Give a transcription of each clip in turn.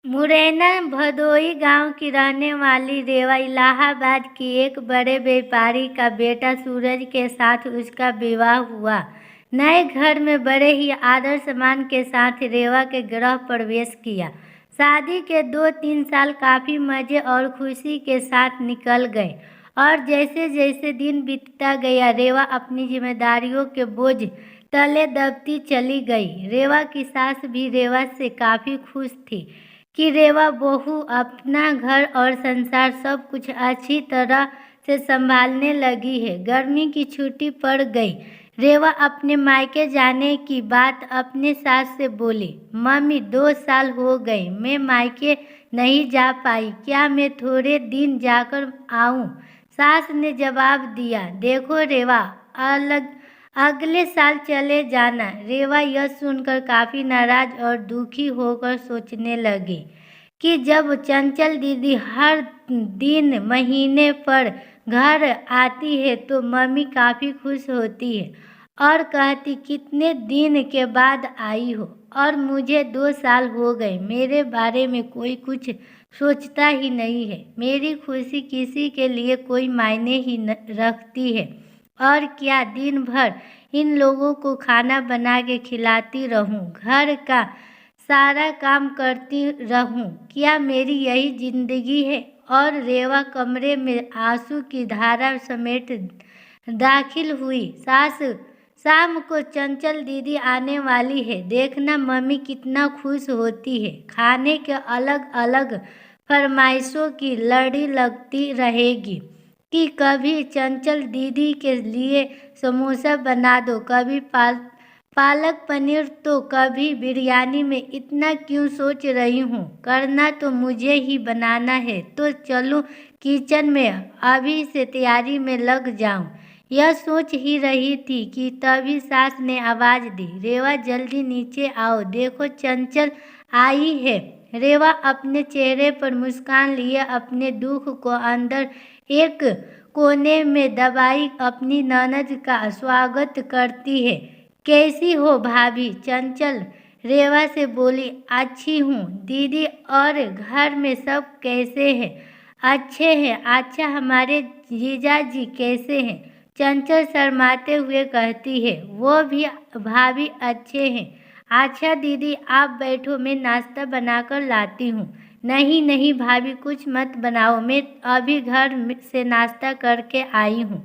मुरैना भदोई गांव की रहने वाली रेवा इलाहाबाद की एक बड़े व्यापारी का बेटा सूरज के साथ उसका विवाह हुआ। नए घर में बड़े ही आदर सम्मान के साथ रेवा के गृह प्रवेश किया। शादी के 2-3 साल काफी मजे और खुशी के साथ निकल गए और जैसे जैसे दिन बीतता गया रेवा अपनी जिम्मेदारियों के बोझ तले दबती चली गई। रेवा की सास भी रेवा से काफी खुश थी कि रेवा बहू अपना घर और संसार सब कुछ अच्छी तरह से संभालने लगी है। गर्मी की छुट्टी पड़ गई। रेवा अपने मायके जाने की बात अपने सास से बोली। मम्मी 2 साल हो गए मैं मायके नहीं जा पाई, क्या मैं थोड़े दिन जाकर आऊं? सास ने जवाब दिया, देखो रेवा, अगले साल चले जाना। रेवा यह सुनकर काफी नाराज और दुखी होकर सोचने लगी कि जब चंचल दीदी हर दिन महीने पर घर आती है तो मम्मी काफी खुश होती है और कहती कितने दिन के बाद आई हो। और मुझे 2 साल हो गए, मेरे बारे में कोई कुछ सोचता ही नहीं है। मेरी खुशी किसी के लिए कोई मायने ही न रखती है। और क्या दिन भर इन लोगों को खाना बना के खिलाती रहूं, घर का सारा काम करती रहूं, क्या मेरी यही जिंदगी है? और रेवा कमरे में आंसू की धारा समेत दाखिल हुई। सास, शाम को चंचल दीदी आने वाली है, देखना मम्मी कितना खुश होती है। खाने के अलग अलग फरमाइशों की लड़ी लगती रहेगी कि कभी चंचल दीदी के लिए समोसा बना दो, कभी पालक पनीर तो कभी बिरयानी में। इतना क्यों सोच रही हूँ, करना तो मुझे ही बनाना है, तो चलो किचन में अभी से तैयारी में लग जाऊं। यह सोच ही रही थी कि तभी सास ने आवाज दी, रेवा जल्दी नीचे आओ, देखो चंचल आई है। रेवा अपने चेहरे पर मुस्कान लिए अपने दुख को अंदर एक कोने में दबाई अपनी ननद का स्वागत करती है। कैसी हो भाभी? चंचल रेवा से बोली। अच्छी हूँ दीदी, और घर में सब कैसे हैं? अच्छे हैं। अच्छा, हमारे जीजा जी कैसे हैं? चंचल शर्माते हुए कहती है। वो भी भाभी अच्छे हैं। अच्छा दीदी आप बैठो, मैं नाश्ता बनाकर लाती हूँ। नहीं नहीं भाभी, कुछ मत बनाओ, मैं अभी घर से नाश्ता करके आई हूँ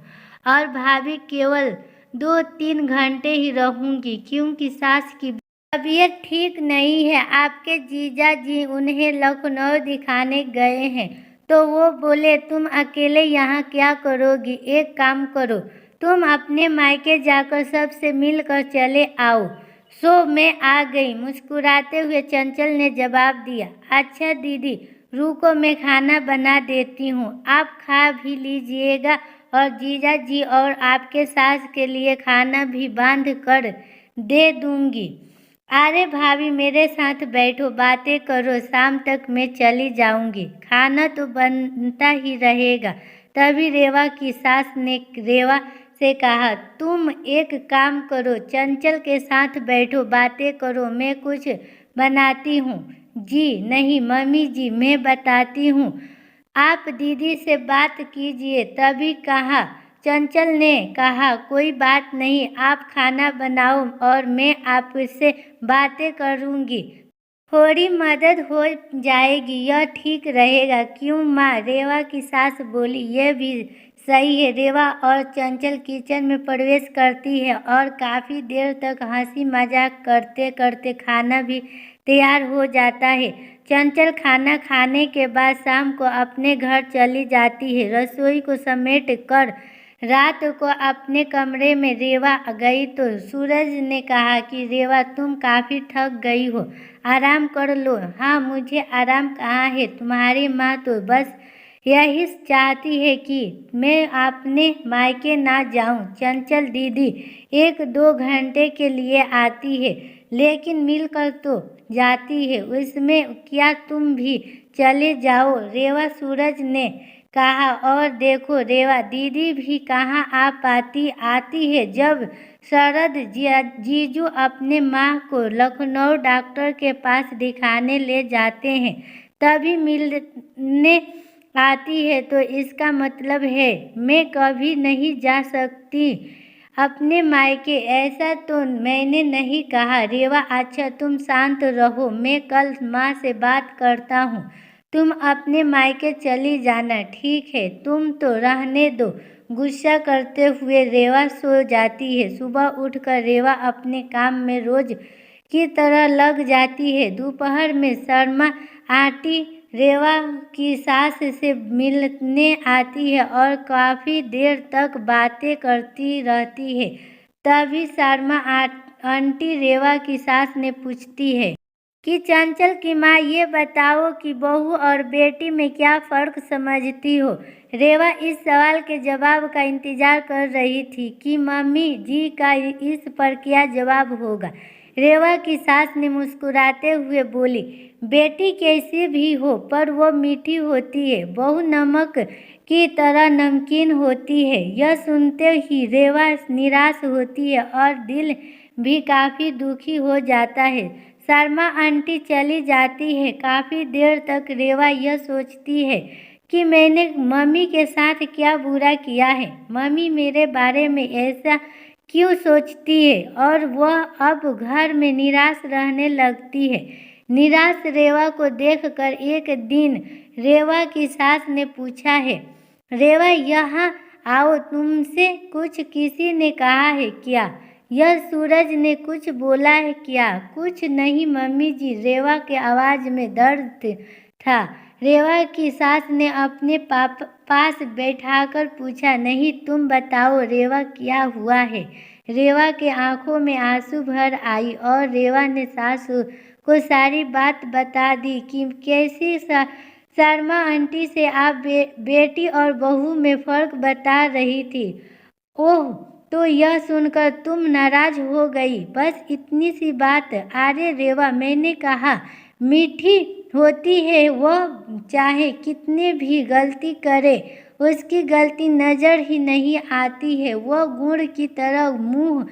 और भाभी केवल 2-3 घंटे ही रहूंगी, क्योंकि सास की तबीयत ठीक नहीं है। आपके जीजा जी उन्हें लखनऊ दिखाने गए हैं, तो वो बोले तुम अकेले यहाँ क्या करोगी, एक काम करो, तुम अपने मायके जाकर सबसे मिलकर चले आओ। सो मैं आ गई, मुस्कुराते हुए चंचल ने जवाब दिया। अच्छा दीदी रुको, मैं खाना बना देती हूँ, आप खा भी लीजिएगा और जीजा जी और आपके सास के लिए खाना भी बांध कर दे दूंगी। अरे भाभी मेरे साथ बैठो, बातें करो, शाम तक मैं चली जाऊंगी, खाना तो बनता ही रहेगा। तभी रेवा की सास ने रेवा से कहा, तुम एक काम करो, चंचल के साथ बैठो, बातें करो, मैं कुछ बनाती हूँ। जी नहीं मम्मी जी, मैं बताती हूँ, आप दीदी से बात कीजिए। तभी कहा चंचल ने कहा, कोई बात नहीं, आप खाना बनाओ और मैं आपसे बातें करूँगी, थोड़ी मदद हो जाएगी, यह ठीक रहेगा। क्यों माँ? रेवा की सास बोली। यह भी सही है। रेवा और चंचल किचन में प्रवेश करती है और काफ़ी देर तक हंसी मजाक करते करते खाना भी तैयार हो जाता है। चंचल खाना खाने के बाद शाम को अपने घर चली जाती है। रसोई को समेट कर रात को अपने कमरे में रेवा गई तो सूरज ने कहा कि रेवा तुम काफ़ी थक गई हो, आराम कर लो। हाँ मुझे आराम कहाँ है, तुम्हारी माँ तो बस यही चाहती है कि मैं अपने मायके ना जाऊं। चंचल दीदी 1-2 घंटे के लिए आती है, लेकिन मिलकर तो जाती है, उसमें क्या तुम भी चले जाओ? रेवा सूरज ने कहा, और देखो रेवा दीदी भी कहाँ आती है। जब शरद जीजू अपने माँ को लखनऊ डॉक्टर के पास दिखाने ले जाते हैं तभी मिलने आती है, तो इसका मतलब है मैं कभी नहीं जा सकती अपने मायके। ऐसा तो मैंने नहीं कहा। रेवा, अच्छा तुम शांत रहो, मैं कल माँ से बात करता हूँ। तुम अपने मायके चली जाना, ठीक है? तुम तो रहने दो। गुस्सा करते हुए रेवा सो जाती है। सुबह उठकर रेवा अपने काम में रोज की तरह लग जाती है। दोपहर में शर्मा आंटी रेवा की सास से मिलने आती है और काफ़ी देर तक बातें करती रहती है। तभी शर्मा आंटी रेवा की सास ने पूछती है कि चंचल की माँ, ये बताओ कि बहू और बेटी में क्या फ़र्क समझती हो? रेवा इस सवाल के जवाब का इंतज़ार कर रही थी कि मम्मी जी का इस पर क्या जवाब होगा। रेवा की सास ने मुस्कुराते हुए बोली, बेटी कैसी भी हो पर वो मीठी होती है, बहू नमक की तरह नमकीन होती है। यह सुनते ही रेवा निराश होती है और दिल भी काफ़ी दुखी हो जाता है। शर्मा आंटी चली जाती है। काफ़ी देर तक रेवा यह सोचती है कि मैंने मम्मी के साथ क्या बुरा किया है। मम्मी मेरे बारे में ऐसा क्यों सोचती है? और वह अब घर में निराश रहने लगती है। निराश रेवा को देखकर एक दिन रेवा की सास ने पूछा है, रेवा यहाँ आओ, तुमसे कुछ किसी ने कहा है क्या? यह सूरज ने कुछ बोला है क्या? कुछ नहीं मम्मी जी, रेवा के आवाज़ में दर्द था। रेवा की सास ने अपने पास बैठाकर पूछा, नहीं तुम बताओ रेवा क्या हुआ है? रेवा के आंखों में आंसू भर आई और रेवा ने सास को सारी बात बता दी कि कैसी शर्मा आंटी से आप बेटी और बहू में फ़र्क बता रही थी। ओह, तो यह सुनकर तुम नाराज हो गई? बस इतनी सी बात? अरे रेवा, मैंने कहा मीठी होती है, वह चाहे कितने भी गलती करे उसकी गलती नज़र ही नहीं आती है। वह गुड़ की तरह मुंह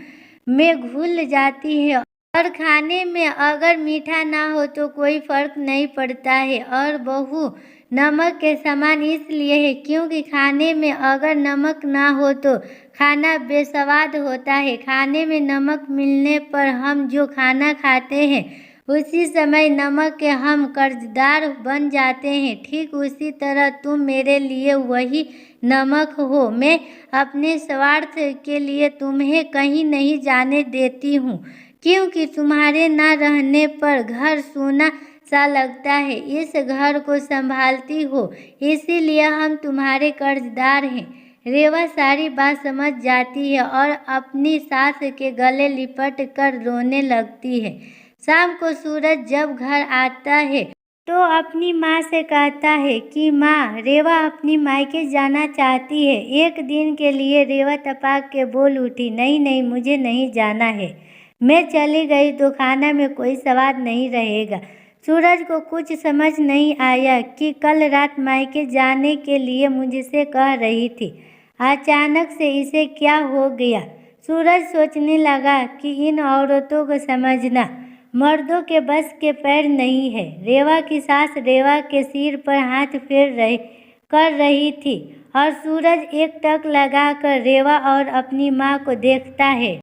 में घुल जाती है और खाने में अगर मीठा ना हो तो कोई फर्क नहीं पड़ता है। और बहू नमक के समान इसलिए है क्योंकि खाने में अगर नमक ना हो तो खाना बेस्वाद होता है। खाने में नमक मिलने पर हम जो खाना खाते हैं उसी समय नमक के हम कर्जदार बन जाते हैं। ठीक उसी तरह तुम मेरे लिए वही नमक हो। मैं अपने स्वार्थ के लिए तुम्हें कहीं नहीं जाने देती हूँ क्योंकि तुम्हारे ना रहने पर घर सूना सा लगता है। इस घर को संभालती हो इसीलिए हम तुम्हारे कर्जदार हैं। रेवा सारी बात समझ जाती है और अपनी सास के गले लिपट कर रोने लगती है। शाम को सूरज जब घर आता है तो अपनी माँ से कहता है कि माँ, रेवा अपनी मायके जाना चाहती है। एक दिन के लिए रेवा तपाक के बोल उठी, नहीं नहीं, मुझे नहीं जाना है। मैं चली गई तो खाना में कोई स्वाद नहीं रहेगा। सूरज को कुछ समझ नहीं आया कि कल रात मायके जाने के लिए मुझसे कह रही थी, अचानक से इसे क्या हो गया। सूरज सोचने लगा कि इन औरतों को समझना मर्दों के बस के पैर नहीं है। रेवा की सास रेवा के सिर पर हाथ कर रही थी और सूरज एक टक लगाकर रेवा और अपनी माँ को देखता है।